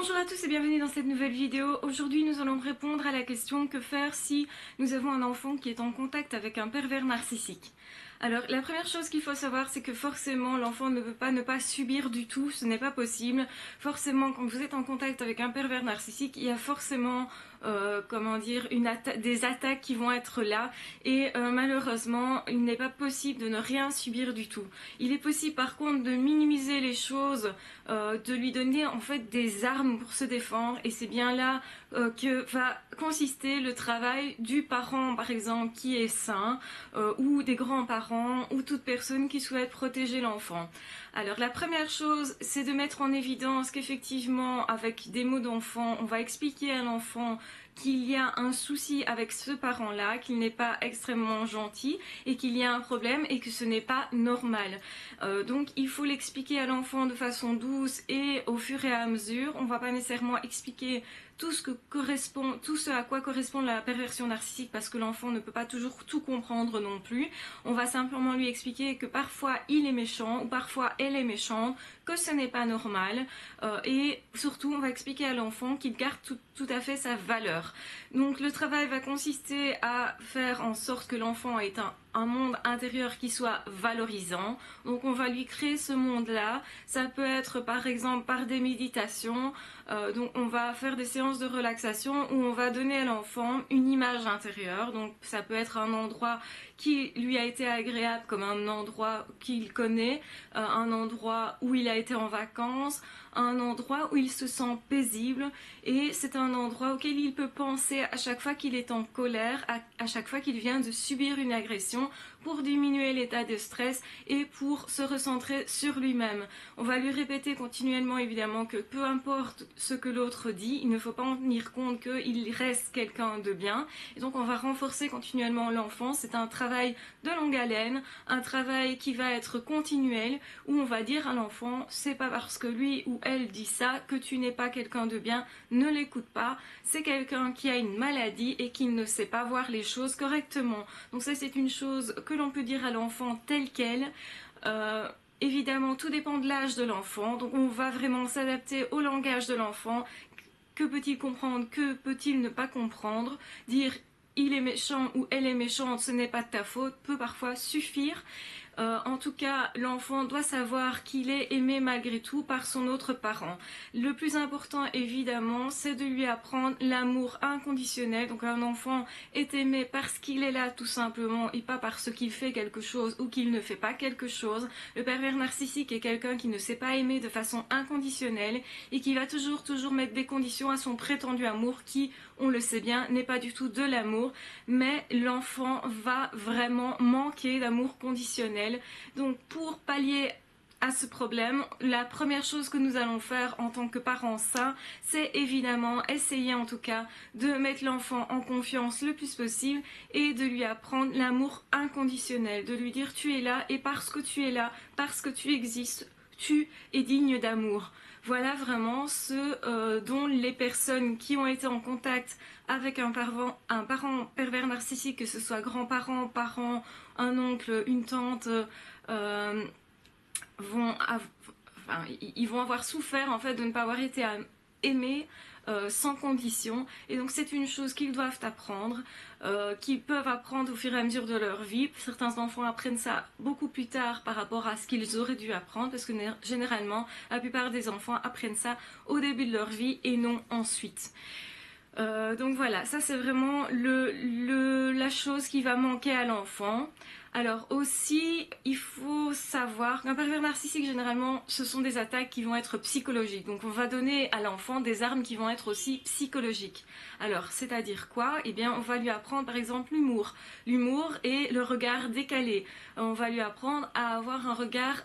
Bonjour à tous et bienvenue dans cette nouvelle vidéo. Aujourd'hui nous allons répondre à la question que faire si nous avons un enfant qui est en contact avec un pervers narcissique. Alors la première chose qu'il faut savoir, c'est que forcément l'enfant ne peut pas ne pas subir du tout, ce n'est pas possible. Forcément quand vous êtes en contact avec un pervers narcissique, il y a forcément des attaques qui vont être là et malheureusement il n'est pas possible de ne rien subir du tout. Il est possible par contre de minimiser les choses, de lui donner en fait des armes pour se défendre, et c'est bien là que va consister le travail du parent par exemple qui est sain, ou des grands-parents ou toute personne qui souhaite protéger l'enfant. Alors la première chose, c'est de mettre en évidence qu'effectivement avec des mots d'enfant, on va expliquer à l'enfant qu'il y a un souci avec ce parent-là, qu'il n'est pas extrêmement gentil et qu'il y a un problème et que ce n'est pas normal. Donc il faut l'expliquer à l'enfant de façon douce et au fur et à mesure. On ne va pas nécessairement expliquer tout ce à quoi correspond la perversion narcissique, parce que l'enfant ne peut pas toujours tout comprendre non plus. On va simplement lui expliquer que parfois il est méchant ou parfois elle est méchante, que ce n'est pas normal, et surtout on va expliquer à l'enfant qu'il garde tout à fait sa valeur. Donc le travail va consister à faire en sorte que l'enfant ait un monde intérieur qui soit valorisant. Donc on va lui créer ce monde-là. Ça peut être par exemple par des méditations. Donc on va faire des séances de relaxation où on va donner à l'enfant une image intérieure. Donc ça peut être un endroit qui lui a été agréable, comme un endroit qu'il connaît, un endroit où il a été en vacances, un endroit où il se sent paisible, et c'est un endroit auquel il peut penser à chaque fois qu'il est en colère, à chaque fois qu'il vient de subir une agression, pour diminuer l'état de stress et pour se recentrer sur lui-même. On va lui répéter continuellement évidemment que peu importe ce que l'autre dit, il ne faut pas en tenir compte qu'il reste quelqu'un de bien, et donc on va renforcer continuellement l'enfant. C'est un travail de longue haleine, un travail qui va être continuel, où on va dire à l'enfant, c'est pas parce que lui ou elle dit ça que tu n'es pas quelqu'un de bien, ne l'écoute pas, c'est quelqu'un qui a une maladie et qui ne sait pas voir les choses correctement. Donc ça c'est une chose que l'on peut dire à l'enfant telle qu'elle. Évidemment tout dépend de l'âge de l'enfant, donc on va vraiment s'adapter au langage de l'enfant. Que peut-il comprendre, que peut-il ne pas comprendre. Dire il est méchant ou elle est méchante, ce n'est pas de ta faute, peut parfois suffire. En tout cas, l'enfant doit savoir qu'il est aimé malgré tout par son autre parent. Le plus important, évidemment, c'est de lui apprendre l'amour inconditionnel. Donc un enfant est aimé parce qu'il est là tout simplement, et pas parce qu'il fait quelque chose ou qu'il ne fait pas quelque chose. Le pervers narcissique est quelqu'un qui ne sait pas aimer de façon inconditionnelle et qui va toujours mettre des conditions à son prétendu amour qui, on le sait bien, n'est pas du tout de l'amour, mais l'enfant va vraiment manquer d'amour conditionnel. Donc pour pallier à ce problème, la première chose que nous allons faire en tant que parents sains, c'est évidemment essayer en tout cas de mettre l'enfant en confiance le plus possible et de lui apprendre l'amour inconditionnel, de lui dire tu es là et parce que tu es là, parce que tu existes, tu es digne d'amour. Voilà vraiment ce dont les personnes qui ont été en contact avec un parent pervers narcissique, que ce soit grands-parents, parents, un oncle, une tante, ils vont avoir souffert en fait de ne pas avoir été aimés sans condition, et donc c'est une chose qu'ils doivent apprendre, qu'ils peuvent apprendre au fur et à mesure de leur vie. Certains enfants apprennent ça beaucoup plus tard par rapport à ce qu'ils auraient dû apprendre, parce que généralement la plupart des enfants apprennent ça au début de leur vie et non ensuite. Donc voilà, ça c'est vraiment la chose qui va manquer à l'enfant. Alors aussi, il faut savoir qu'un pervers narcissique, généralement, ce sont des attaques qui vont être psychologiques. Donc on va donner à l'enfant des armes qui vont être aussi psychologiques. Alors, c'est-à-dire quoi? Eh bien, on va lui apprendre par exemple l'humour. L'humour et le regard décalé. On va lui apprendre à avoir un regard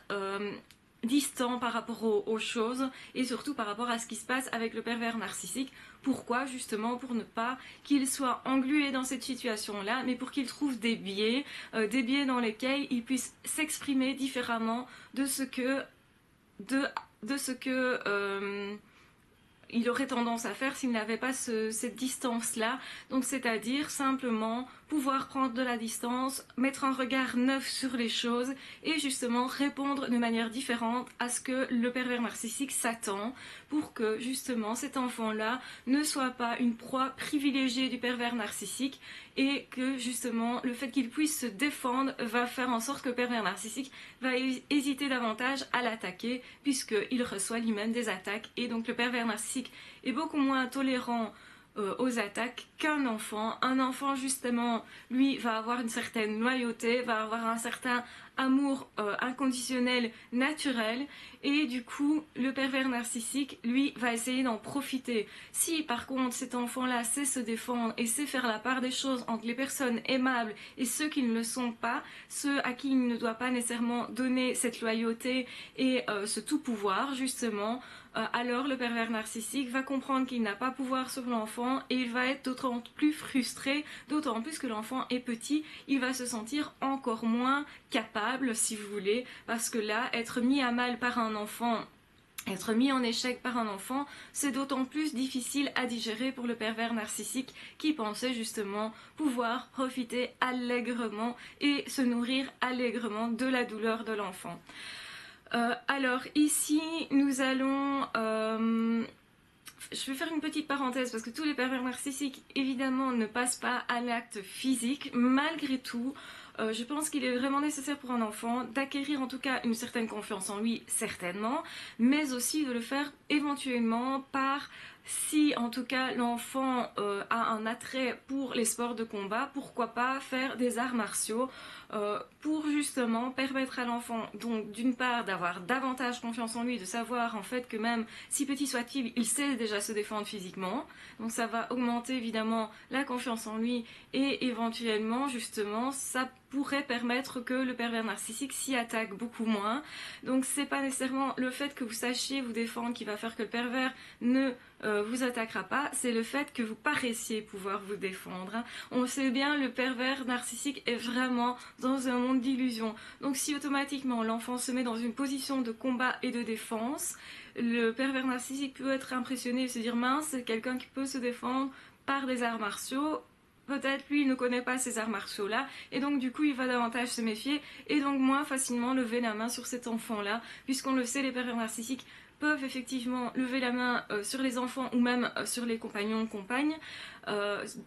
distant par rapport aux choses, et surtout par rapport à ce qui se passe avec le pervers narcissique. Pourquoi? Justement pour ne pas qu'il soit englué dans cette situation-là, mais pour qu'il trouve des biais dans lesquels il puisse s'exprimer différemment de ce que il aurait tendance à faire s'il n'avait pas cette distance-là. Donc c'est-à-dire simplement pouvoir prendre de la distance, mettre un regard neuf sur les choses et justement répondre de manière différente à ce que le pervers narcissique s'attend pour que justement cet enfant-là ne soit pas une proie privilégiée du pervers narcissique et que justement le fait qu'il puisse se défendre va faire en sorte que le pervers narcissique va hésiter davantage à l'attaquer puisqu'il reçoit lui-même des attaques et donc le pervers narcissique est beaucoup moins tolérant aux attaques qu'un enfant. Un enfant justement, lui, va avoir une certaine loyauté, va avoir un certain amour inconditionnel, naturel, et du coup, le pervers narcissique, lui, va essayer d'en profiter. Si par contre cet enfant-là sait se défendre et sait faire la part des choses entre les personnes aimables et ceux qui ne le sont pas, ceux à qui il ne doit pas nécessairement donner cette loyauté et ce tout pouvoir, justement, alors le pervers narcissique va comprendre qu'il n'a pas pouvoir sur l'enfant et il va être d'autant plus frustré, d'autant plus que l'enfant est petit, il va se sentir encore moins capable, si vous voulez, parce que là, être mis à mal par un enfant, être mis en échec par un enfant, c'est d'autant plus difficile à digérer pour le pervers narcissique qui pensait justement pouvoir profiter allègrement et se nourrir allègrement de la douleur de l'enfant. Alors ici, nous allons... je vais faire une petite parenthèse parce que tous les pervers narcissiques, évidemment, ne passent pas à l'acte physique. Malgré tout, je pense qu'il est vraiment nécessaire pour un enfant d'acquérir en tout cas une certaine confiance en lui, certainement, mais aussi de le faire éventuellement par... Si en tout cas l'enfant a un attrait pour les sports de combat, pourquoi pas faire des arts martiaux pour justement permettre à l'enfant donc d'une part d'avoir davantage confiance en lui, de savoir en fait que même si petit soit-il, il sait déjà se défendre physiquement, donc ça va augmenter évidemment la confiance en lui et éventuellement justement ça pourrait permettre que le pervers narcissique s'y attaque beaucoup moins. Donc c'est pas nécessairement le fait que vous sachiez vous défendre qui va faire que le pervers ne vous attaquera pas, c'est le fait que vous paraissiez pouvoir vous défendre. On sait bien, le pervers narcissique est vraiment dans un monde d'illusions. Donc si automatiquement l'enfant se met dans une position de combat et de défense, le pervers narcissique peut être impressionné et se dire mince, c'est quelqu'un qui peut se défendre par des arts martiaux. Peut-être lui il ne connaît pas ces arts martiaux là et donc du coup il va davantage se méfier et donc moins facilement lever la main sur cet enfant là, puisqu'on le sait, les pervers narcissiques peuvent effectivement lever la main sur les enfants ou même sur les compagnons, compagnes,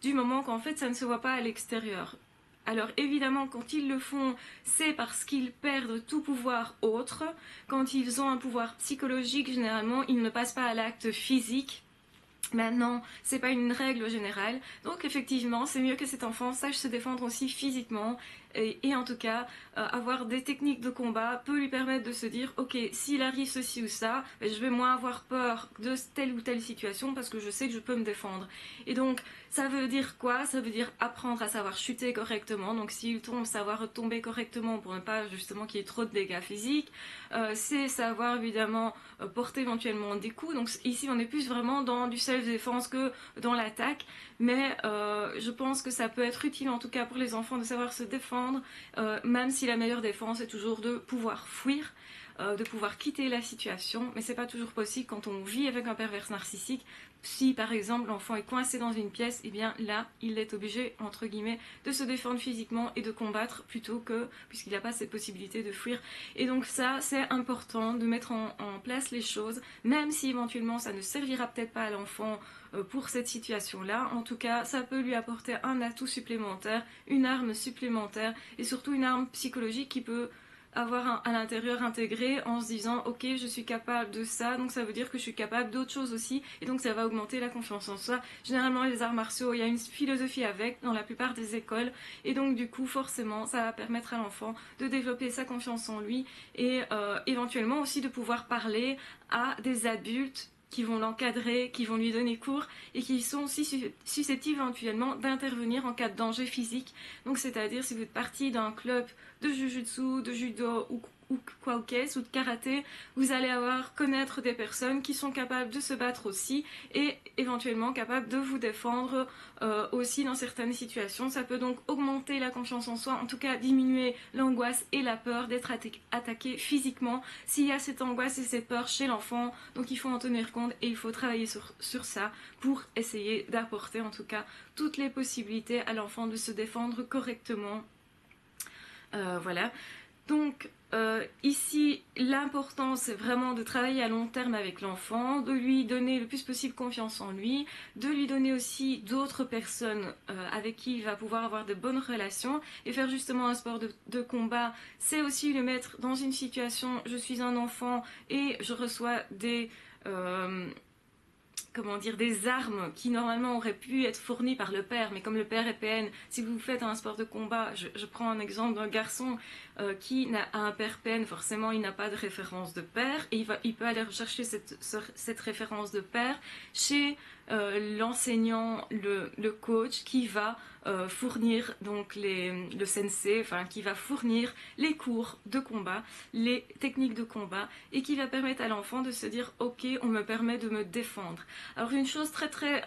du moment qu'en fait ça ne se voit pas à l'extérieur. Alors évidemment quand ils le font, c'est parce qu'ils perdent tout pouvoir autre. Quand ils ont un pouvoir psychologique, généralement ils ne passent pas à l'acte physique. Maintenant, c'est pas une règle générale, donc effectivement, c'est mieux que cet enfant sache se défendre aussi physiquement et en tout cas, avoir des techniques de combat peut lui permettre de se dire ok, s'il arrive ceci ou ça, je vais moins avoir peur de telle ou telle situation parce que je sais que je peux me défendre. Et donc, ça veut dire quoi? Ça veut dire apprendre à savoir chuter correctement, donc s'il tombe, savoir tomber correctement pour ne pas justement qu'il y ait trop de dégâts physiques. C'est savoir évidemment porter éventuellement des coups, donc ici on est plus vraiment dans du self-défense que dans l'attaque, mais je pense que ça peut être utile en tout cas pour les enfants de savoir se défendre, même si la meilleure défense est toujours de pouvoir fuir, de pouvoir quitter la situation, mais c'est pas toujours possible quand on vit avec un pervers narcissique. Si par exemple l'enfant est coincé dans une pièce, et bien là il est obligé entre guillemets de se défendre physiquement et de combattre plutôt que, puisqu'il n'a pas cette possibilité de fuir. Et donc ça c'est important de mettre en place les choses, même si éventuellement ça ne servira peut-être pas à l'enfant pour cette situation-là. En tout cas, ça peut lui apporter un atout supplémentaire, une arme supplémentaire et surtout une arme psychologique qui peut avoir à l'intérieur intégré en se disant ok, je suis capable de ça, donc ça veut dire que je suis capable d'autres choses aussi et donc ça va augmenter la confiance en soi. Généralement les arts martiaux, il y a une philosophie avec dans la plupart des écoles et donc du coup forcément ça va permettre à l'enfant de développer sa confiance en lui et éventuellement aussi de pouvoir parler à des adultes qui vont l'encadrer, qui vont lui donner cours et qui sont aussi susceptibles éventuellement d'intervenir en cas de danger physique. Donc c'est-à-dire si vous êtes parti d'un club de jujutsu, de judo ou quoi ou de karaté, vous allez connaître des personnes qui sont capables de se battre aussi et éventuellement capables de vous défendre aussi dans certaines situations. Ça peut donc augmenter la confiance en soi, en tout cas diminuer l'angoisse et la peur d'être attaqué physiquement s'il y a cette angoisse et cette peur chez l'enfant. Donc il faut en tenir compte et il faut travailler sur ça pour essayer d'apporter en tout cas toutes les possibilités à l'enfant de se défendre correctement. Voilà. Donc ici, l'important c'est vraiment de travailler à long terme avec l'enfant, de lui donner le plus possible confiance en lui, de lui donner aussi d'autres personnes avec qui il va pouvoir avoir de bonnes relations et faire justement un sport de combat. C'est aussi le mettre dans une situation, je suis un enfant et je reçois des des armes qui normalement auraient pu être fournies par le père, mais comme le père est PN, si vous faites un sport de combat, je prends un exemple d'un garçon qui a un père PN, forcément il n'a pas de référence de père, et il peut aller rechercher cette référence de père chez l'enseignant, le coach qui va fournir donc le sensei, enfin qui va fournir les cours de combat, les techniques de combat et qui va permettre à l'enfant de se dire ok, on me permet de me défendre. Alors une chose très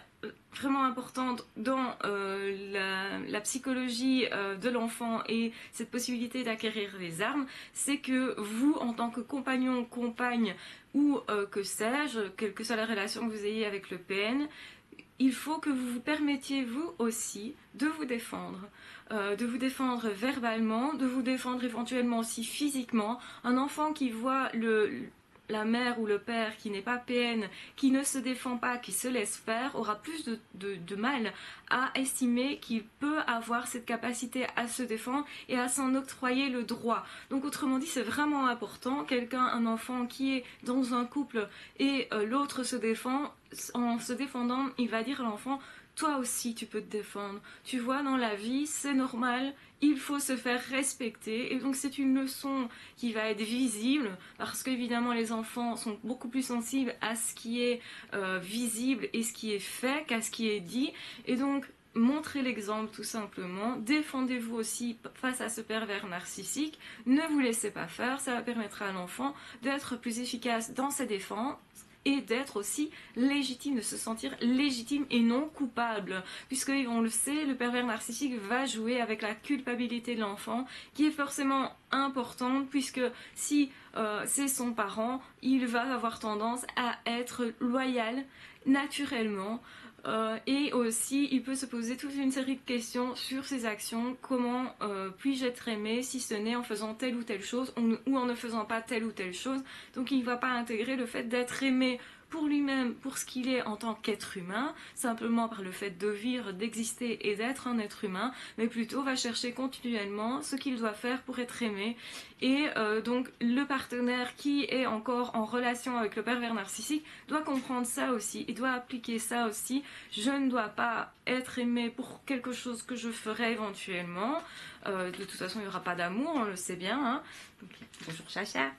vraiment importante dans la psychologie de l'enfant et cette possibilité d'acquérir les armes, c'est que vous en tant que compagnon, compagne ou que sais-je, quelle que soit la relation que vous ayez avec le PN, il faut que vous vous permettiez vous aussi de vous défendre verbalement, de vous défendre éventuellement aussi physiquement. Un enfant qui voit la mère ou le père qui n'est pas PN, qui ne se défend pas, qui se laisse faire, aura plus de mal à estimer qu'il peut avoir cette capacité à se défendre et à s'en octroyer le droit. Donc autrement dit, c'est vraiment important, un enfant qui est dans un couple et l'autre se défend, en se défendant, il va dire à l'enfant, toi aussi tu peux te défendre. Tu vois, dans la vie, c'est normal, il faut se faire respecter. Et donc c'est une leçon qui va être visible, parce qu'évidemment les enfants sont beaucoup plus sensibles à ce qui est visible et ce qui est fait qu'à ce qui est dit. Et donc montrez l'exemple tout simplement, défendez-vous aussi face à ce pervers narcissique, ne vous laissez pas faire, ça va permettre à l'enfant d'être plus efficace dans ses défenses et d'être aussi légitime, de se sentir légitime et non coupable, puisque on le sait, le pervers narcissique va jouer avec la culpabilité de l'enfant, qui est forcément importante, puisque si c'est son parent, il va avoir tendance à être loyal naturellement. Et aussi, il peut se poser toute une série de questions sur ses actions. Comment puis-je être aimé si ce n'est en faisant telle ou telle chose ou en ne faisant pas telle ou telle chose. Donc il ne va pas intégrer le fait d'être aimé pour lui-même, pour ce qu'il est en tant qu'être humain, simplement par le fait de vivre, d'exister et d'être un être humain, mais plutôt va chercher continuellement ce qu'il doit faire pour être aimé. Et donc le partenaire qui est encore en relation avec le pervers narcissique doit comprendre ça aussi, il doit appliquer ça aussi. Je ne dois pas être aimé pour quelque chose que je ferai éventuellement. De toute façon, il n'y aura pas d'amour, on le sait bien. Hein. Donc, bonjour Chacha.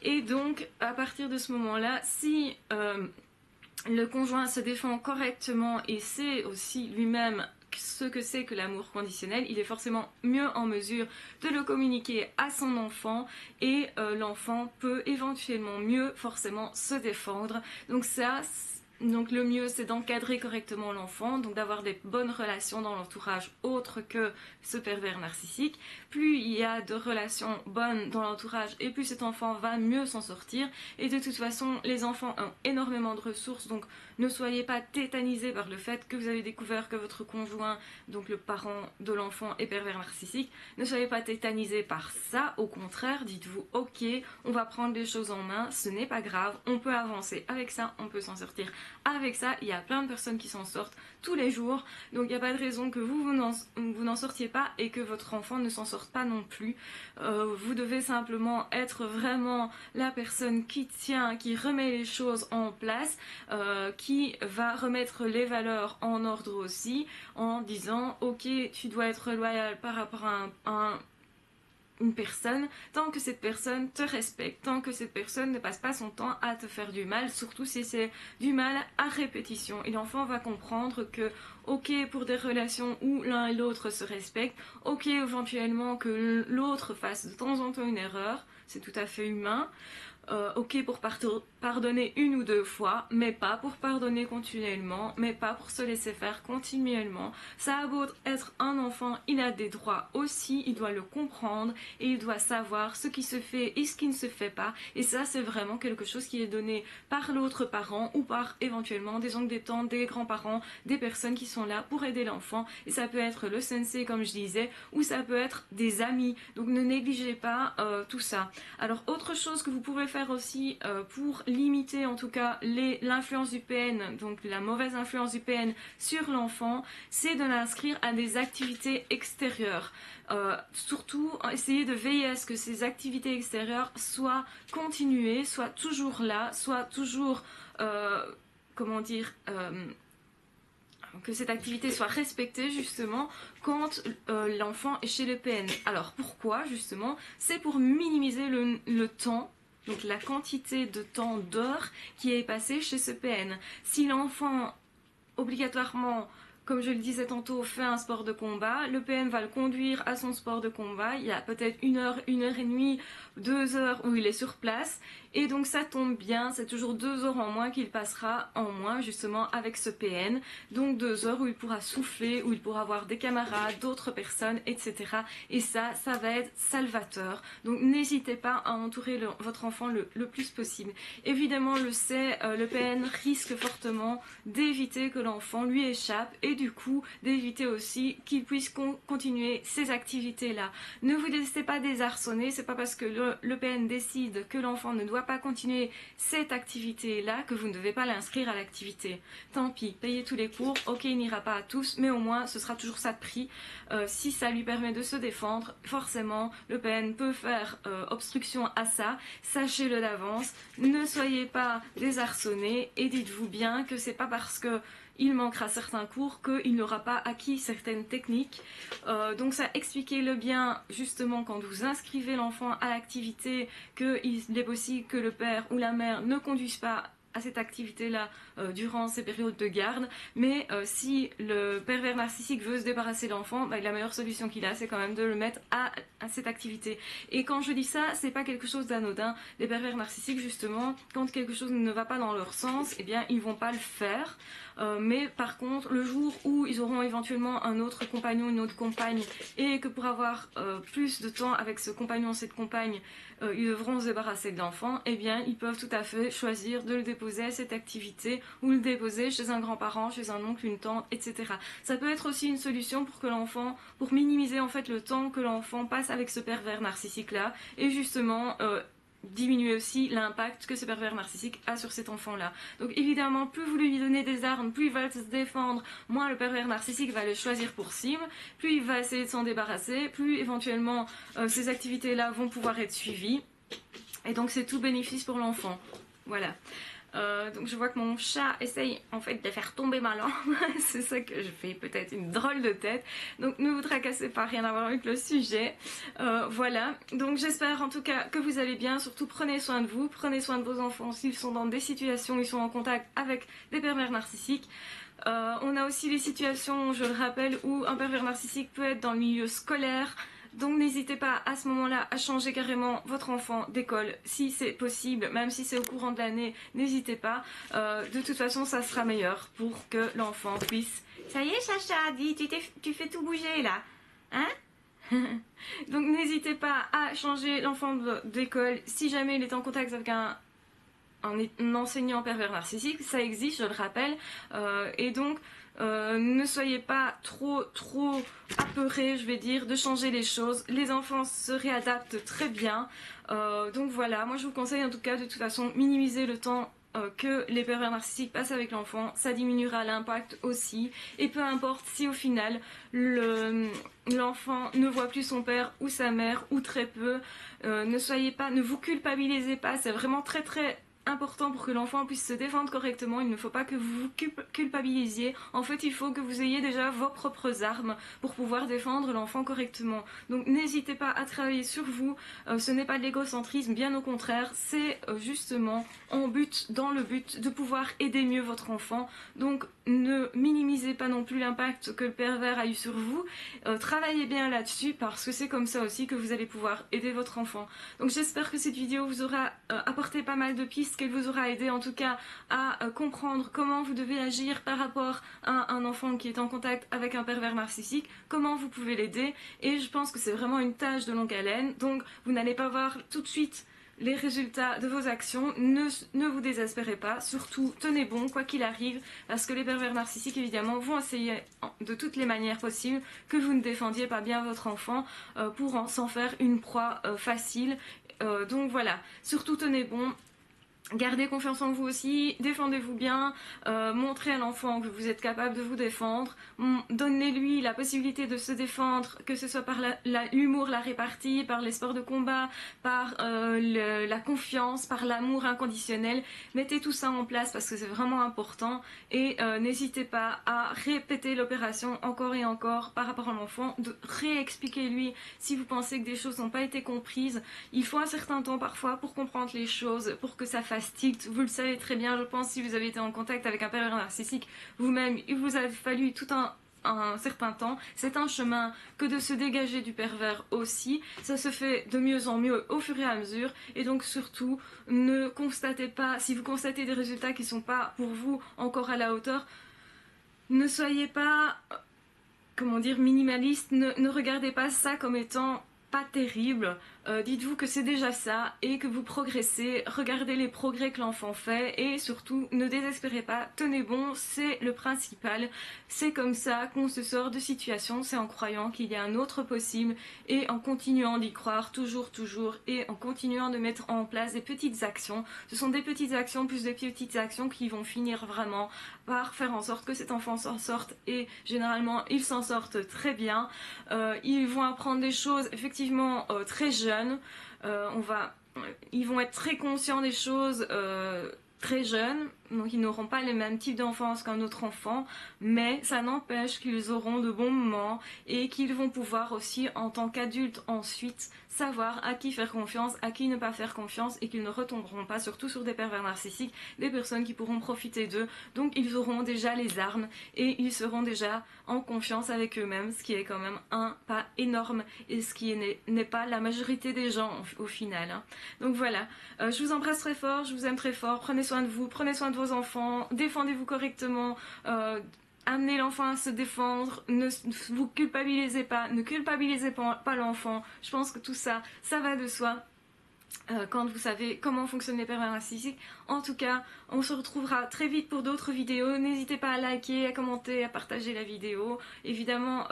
Et donc, à partir de ce moment-là, si le conjoint se défend correctement et sait aussi lui-même ce que c'est que l'amour conditionnel, il est forcément mieux en mesure de le communiquer à son enfant et l'enfant peut éventuellement mieux forcément se défendre. Donc le mieux c'est d'encadrer correctement l'enfant, donc d'avoir des bonnes relations dans l'entourage autre que ce pervers narcissique. Plus il y a de relations bonnes dans l'entourage et plus cet enfant va mieux s'en sortir. Et de toute façon, les enfants ont énormément de ressources, donc ne soyez pas tétanisés par le fait que vous avez découvert que votre conjoint, donc le parent de l'enfant, est pervers narcissique. Ne soyez pas tétanisés par ça, au contraire, dites-vous ok, on va prendre les choses en main, ce n'est pas grave, on peut avancer avec ça, on peut s'en sortir avec ça. Il y a plein de personnes qui s'en sortent tous les jours, donc il n'y a pas de raison que vous n'en sortiez pas et que votre enfant ne s'en sorte pas non plus. Vous devez simplement être vraiment la personne qui tient, qui remet les choses en place, qui va remettre les valeurs en ordre aussi, en disant ok, tu dois être loyal par rapport à une personne tant que cette personne te respecte, tant que cette personne ne passe pas son temps à te faire du mal, surtout si c'est du mal à répétition. Et l'enfant va comprendre que, ok, pour des relations où l'un et l'autre se respectent, ok, éventuellement que l'autre fasse de temps en temps une erreur, c'est tout à fait humain. Ok pour pardonner une ou deux fois, mais pas pour pardonner continuellement, mais pas pour se laisser faire continuellement. Ça a beau être un enfant, il a des droits aussi, il doit le comprendre et il doit savoir ce qui se fait et ce qui ne se fait pas. Et ça, c'est vraiment quelque chose qui est donné par l'autre parent ou par éventuellement des oncles, des tantes, des grands-parents, des personnes qui sont là pour aider l'enfant. Et ça peut être le sensei, comme je disais, ou ça peut être des amis. Donc ne négligez pas tout ça. Alors, autre chose que vous pouvez faire aussi pour limiter en tout cas l'influence du PN, donc la mauvaise influence du PN sur l'enfant, c'est de l'inscrire à des activités extérieures. Surtout, essayer de veiller à ce que ces activités extérieures soient continuées, soient toujours là, soient toujours, comment dire, que cette activité soit respectée justement quand l'enfant est chez le PN. Alors pourquoi justement? C'est pour minimiser le temps, donc la quantité de temps d'heures qui est passé chez ce PN. Si l'enfant obligatoirement, comme je le disais tantôt, fait un sport de combat, le PN va le conduire à son sport de combat, il y a peut-être une heure et demie, 2 heures où il est sur place, et donc ça tombe bien, c'est toujours 2 heures en moins qu'il passera en moins justement avec ce PN, donc 2 heures où il pourra souffler, où il pourra voir des camarades, d'autres personnes, etc. Et ça va être salvateur. Donc n'hésitez pas à entourer votre enfant le plus possible. Évidemment, le PN risque fortement d'éviter que l'enfant lui échappe et du coup d'éviter aussi qu'il puisse continuer ces activités-là. Ne vous laissez pas désarçonner, c'est pas parce que le PN décide que l'enfant ne doit pas continuer cette activité-là que vous ne devez pas l'inscrire à l'activité. Tant pis, payez tous les cours, ok, il n'ira pas à tous, mais au moins ce sera toujours ça de prix. Si ça lui permet de se défendre, forcément le PN peut faire obstruction à ça, sachez-le d'avance, ne soyez pas désarçonnés et dites-vous bien que c'est pas parce que il manquera certains cours qu'il n'aura pas acquis certaines techniques. Donc ça, expliquez-le bien justement quand vous inscrivez l'enfant à l'activité, qu'il est possible que le père ou la mère ne conduisent pas à cette activité-là durant ces périodes de garde, mais si le pervers narcissique veut se débarrasser de l'enfant, la meilleure solution qu'il a, c'est quand même de le mettre à cette activité. Et quand je dis ça, c'est pas quelque chose d'anodin. Les pervers narcissiques, justement, quand quelque chose ne va pas dans leur sens, eh bien, ils vont pas le faire. Mais par contre, le jour où ils auront éventuellement un autre compagnon, une autre compagne, et que pour avoir plus de temps avec ce compagnon, cette compagne, ils devront se débarrasser de l'enfant, eh bien, ils peuvent tout à fait choisir de le déposer à cette activité ou le déposer chez un grand-parent, chez un oncle, une tante, etc. Ça peut être aussi une solution pour que l'enfant, pour minimiser en fait le temps que l'enfant passe avec ce pervers narcissique-là, et justement diminuer aussi l'impact que ce pervers narcissique a sur cet enfant-là. Donc évidemment, plus vous lui donnez des armes, plus il va se défendre, moins le pervers narcissique va le choisir pour cible, plus il va essayer de s'en débarrasser, plus éventuellement ces activités-là vont pouvoir être suivies. Et donc c'est tout bénéfice pour l'enfant. Voilà. Donc je vois que mon chat essaye en fait de faire tomber ma langue. C'est ça que je fais, peut-être une drôle de tête. Donc ne vous tracassez pas, rien à voir avec le sujet. Voilà, donc j'espère en tout cas que vous allez bien. Surtout prenez soin de vous, prenez soin de vos enfants s'ils sont dans des situations où ils sont en contact avec des pervers narcissiques. On a aussi les situations, je le rappelle, où un pervers narcissique peut être dans le milieu scolaire. Donc n'hésitez pas à ce moment-là à changer carrément votre enfant d'école si c'est possible, même si c'est au courant de l'année, n'hésitez pas. De toute façon, ça sera meilleur pour que l'enfant puisse... Ça y est, Chacha, dis, tu fais tout bouger là, hein? Donc n'hésitez pas à changer l'enfant d'école si jamais il est en contact avec un enseignant pervers narcissique, ça existe, je le rappelle, et donc ne soyez pas trop apeurés, je vais dire, de changer les choses. Les enfants se réadaptent très bien, donc voilà, moi je vous conseille en tout cas de toute façon minimiser le temps que les pervers narcissiques passent avec l'enfant, ça diminuera l'impact aussi, et peu importe si au final l'enfant ne voit plus son père ou sa mère ou très peu, ne vous culpabilisez pas, c'est vraiment très important pour que l'enfant puisse se défendre correctement. Il ne faut pas que vous vous culpabilisiez. En fait, il faut que vous ayez déjà vos propres armes pour pouvoir défendre l'enfant correctement. Donc n'hésitez pas à travailler sur vous. Ce n'est pas de l'égocentrisme, bien au contraire. C'est justement dans le but de pouvoir aider mieux votre enfant. Donc ne minimisez pas non plus l'impact que le pervers a eu sur vous. Travaillez bien là-dessus parce que c'est comme ça aussi que vous allez pouvoir aider votre enfant. Donc j'espère que cette vidéo vous aura apporté pas mal de pistes, qu'elle vous aura aidé en tout cas à comprendre comment vous devez agir par rapport à un enfant qui est en contact avec un pervers narcissique, comment vous pouvez l'aider. Et je pense que c'est vraiment une tâche de longue haleine, donc vous n'allez pas voir tout de suite les résultats de vos actions. Ne vous désespérez pas, surtout tenez bon quoi qu'il arrive, parce que les pervers narcissiques évidemment vont essayer de toutes les manières possibles que vous ne défendiez pas bien votre enfant pour s'en faire une proie facile. Donc voilà, surtout tenez bon. Gardez confiance en vous aussi, défendez-vous bien, montrez à l'enfant que vous êtes capable de vous défendre, donnez-lui la possibilité de se défendre, que ce soit par l'humour, la répartie, par les sports de combat, par la confiance, par l'amour inconditionnel. Mettez tout ça en place parce que c'est vraiment important et n'hésitez pas à répéter l'opération encore et encore par rapport à l'enfant, de réexpliquer-lui si vous pensez que des choses n'ont pas été comprises. Il faut un certain temps parfois pour comprendre les choses, pour que ça fasse tilt. Vous le savez très bien, je pense, si vous avez été en contact avec un pervers narcissique vous-même, il vous a fallu tout un certain temps. C'est un chemin que de se dégager du pervers aussi. Ça se fait de mieux en mieux au fur et à mesure. Et donc surtout, ne constatez pas, si vous constatez des résultats qui ne sont pas pour vous encore à la hauteur, ne soyez pas, comment dire, minimaliste. Ne regardez pas ça comme étant pas terrible. Dites-vous que c'est déjà ça et que vous progressez, regardez les progrès que l'enfant fait et surtout ne désespérez pas, tenez bon, c'est le principal. C'est comme ça qu'on se sort de situation, c'est en croyant qu'il y a un autre possible et en continuant d'y croire toujours et en continuant de mettre en place des petites actions. Ce sont des petites actions plus des petites actions qui vont finir vraiment par faire en sorte que cet enfant s'en sorte et généralement ils s'en sortent très bien. Ils vont apprendre des choses effectivement très jeunes. Ils vont être très conscients des choses très jeunes, donc ils n'auront pas les mêmes types d'enfance qu'un autre enfant, mais ça n'empêche qu'ils auront de bons moments et qu'ils vont pouvoir aussi en tant qu'adultes ensuite savoir à qui faire confiance, à qui ne pas faire confiance et qu'ils ne retomberont pas surtout sur des pervers narcissiques, des personnes qui pourront profiter d'eux. Donc ils auront déjà les armes et ils seront déjà en confiance avec eux-mêmes, ce qui est quand même un pas énorme et ce qui n'est pas la majorité des gens au final. Hein. Donc voilà, je vous embrasse très fort, je vous aime très fort, prenez soin de vous, prenez soin de vos enfants, défendez-vous correctement, amenez l'enfant à se défendre, ne vous culpabilisez pas, ne culpabilisez pas l'enfant. Je pense que tout ça, ça va de soi. Quand vous savez comment fonctionnent les pervers narcissiques. En tout cas, on se retrouvera très vite pour d'autres vidéos. N'hésitez pas à liker, à commenter, à partager la vidéo. Évidemment,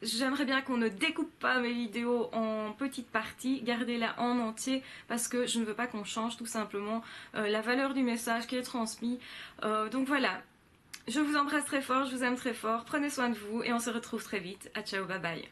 j'aimerais bien qu'on ne découpe pas mes vidéos en petites parties. Gardez-la en entier parce que je ne veux pas qu'on change tout simplement la valeur du message qui est transmis. Donc voilà. Je vous embrasse très fort, je vous aime très fort, prenez soin de vous et on se retrouve très vite. À ciao, bye bye.